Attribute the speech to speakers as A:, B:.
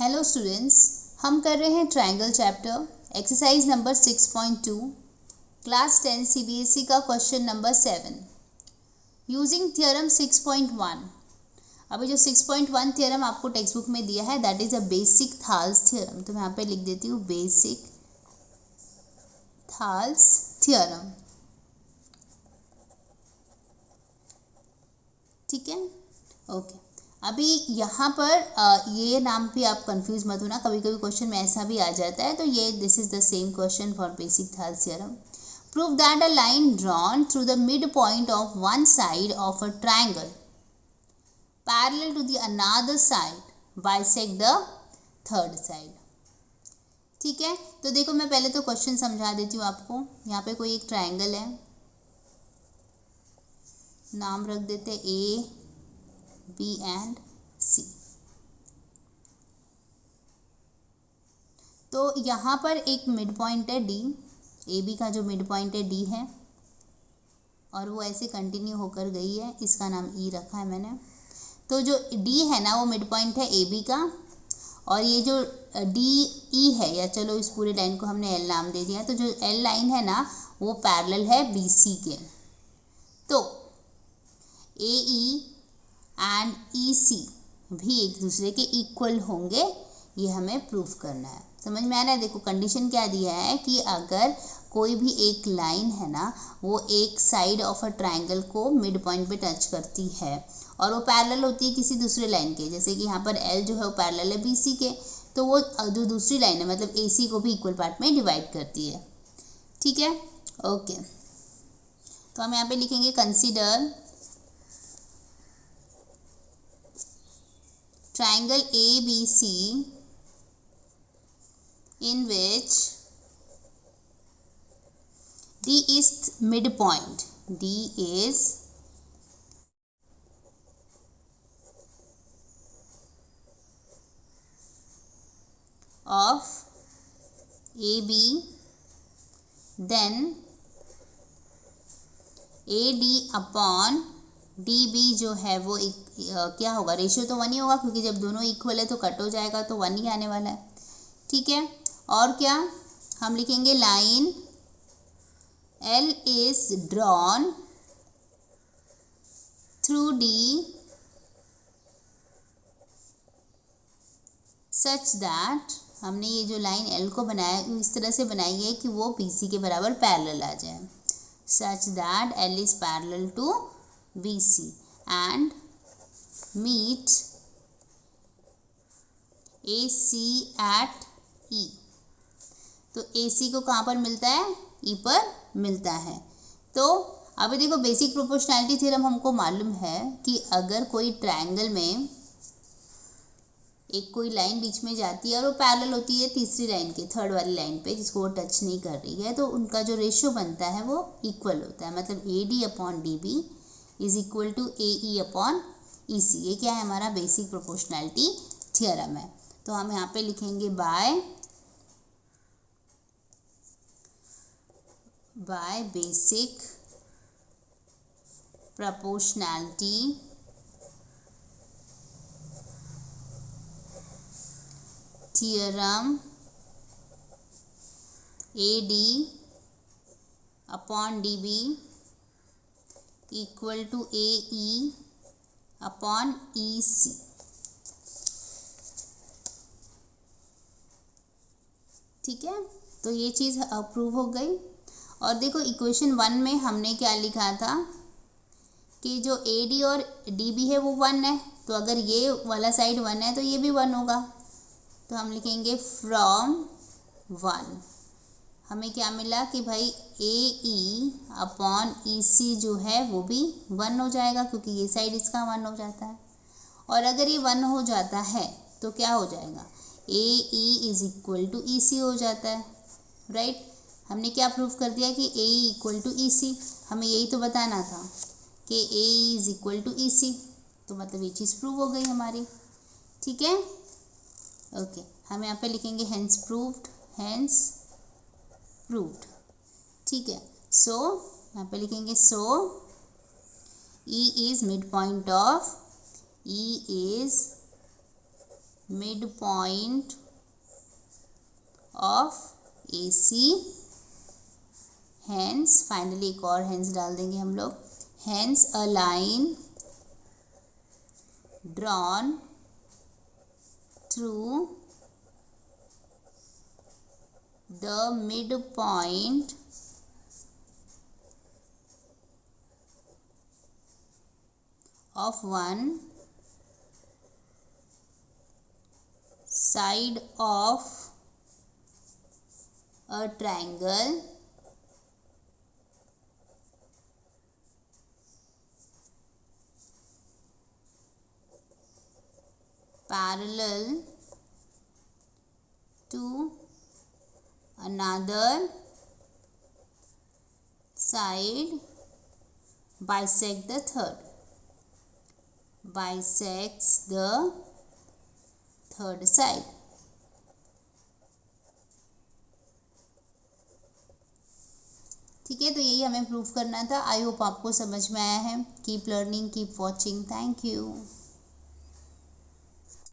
A: Hello students, हम कर रहे हैं triangle chapter exercise number 6.2 class 10 CBSE का क्वेश्चन नंबर 7 यूजिंग थ्योरम 6.1। अभी जो 6.1 थ्योरम आपको टेक्स्ट बुक में दिया है that is a basic Thales theorem. तो मैं यहाँ पे लिख देती हूँ बेसिक थाल्स थ्योरम। ठीक है, ओके। अभी यहाँ पर ये नाम पे आप कंफ्यूज मत होना, कभी कभी क्वेश्चन में ऐसा भी आ जाता है। तो ये this is the same question for basic Thales theorem. Prove that a line drawn through the mid point of one side of a triangle parallel to the another side bisect the third side. ठीक है, तो देखो मैं पहले तो question समझा देती हूँ आपको। यहाँ पे कोई एक ट्रायंगल है, नाम रख देते ए बी एंड सी। तो यहाँ पर एक मिड पॉइंट है डी, ए बी का जो मिड पॉइंट है डी है और वो ऐसे कंटिन्यू होकर गई है, इसका नाम ई रखा है मैंने। तो जो डी है ना वो मिड पॉइंट है ए बी का, और ये जो डी ई है, या चलो इस पूरे लाइन को हमने एल नाम दे दिया। तो जो एल लाइन है ना वो पैरेलल है बी सी के। तो ए ई एंड ई सी भी एक दूसरे के इक्वल होंगे, ये हमें प्रूफ करना है। समझ में आ रहा है? देखो कंडीशन क्या दिया है कि अगर कोई भी एक लाइन है ना वो एक साइड ऑफ अ ट्रायंगल को मिड पॉइंट पे टच करती है और वो पैरेलल होती है किसी दूसरे लाइन के, जैसे कि यहाँ पर एल जो है वो पैरेलल है बी सी के, तो वो जो दूसरी लाइन है मतलब ए सी को भी इक्वल पार्ट में डिवाइड करती है। ठीक है, ओके। तो हम यहाँ पे लिखेंगे consider triangle ABC in which D is midpoint. D is of AB, then AD upon DB जो है वो क्या होगा, रेशियो तो 1 ही होगा क्योंकि जब दोनों इक्वल है तो कट हो जाएगा, तो 1 ही आने वाला है। ठीक है, और क्या हम लिखेंगे, line L is drawn through D such that, हमने ये जो लाइन L को बनाया इस तरह से बनाई है कि वो BC के बराबर पैरेलल आ जाए, such that L is parallel to BC and meet AC at E। तो AC को कहाँ पर मिलता है, E पर मिलता है। तो अभी देखो बेसिक प्रोपोर्शनैलिटी थ्योरम हमको मालूम है कि अगर कोई ट्रायंगल में एक कोई लाइन बीच में जाती है और वो पैरेलल होती है तीसरी लाइन के, थर्ड वाली लाइन पे जिसको वो टच नहीं कर रही है, तो उनका जो रेशियो बनता है वो इक्वल होता है। मतलब A D upon D B is equal to A E upon E C. ये क्या है, हमारा बेसिक प्रोपोर्शनैलिटी थ्योरम है। तो हम यहाँ पे लिखेंगे by basic proportionality theorem A D upon D B equal to A E upon E C. ठीक है, तो ये चीज़ अप्रूव हो गई। और देखो इक्वेशन 1 में हमने क्या लिखा था कि जो ए डी और डी बी है वो 1 है, तो अगर ये वाला साइड 1 है तो ये भी 1 होगा। तो हम लिखेंगे फ्रॉम 1 हमें क्या मिला कि भाई ए ई अपॉन ई सी जो है वो भी 1 हो जाएगा क्योंकि ये साइड इसका 1 हो जाता है। और अगर ये 1 हो जाता है तो क्या हो जाएगा, ए ई इज इक्वल टू ई सी हो जाता है। राइट, हमने क्या प्रूफ कर दिया कि ए ई इक्वल टू ई सी। हमें यही तो बताना था कि ए ई इज इक्वल टू ई सी, तो मतलब ये चीज़ प्रूव हो गई हमारी। ठीक है, ओके। हम यहाँ पे लिखेंगे हेंस प्रूव्ड, हेंस प्रूव्ड। ठीक है, सो यहाँ पे लिखेंगे so E is mid point of, E is mid point of AC, hence finally एक और हेंस डाल देंगे हम लोग, hence a line drawn through the mid point of one side of a triangle parallel to another side, bisect the third, bisects the third side. ठीक है, तो यही हमें प्रूफ करना था। आई होप आपको समझ में आया है। Keep learning, keep watching. Thank you.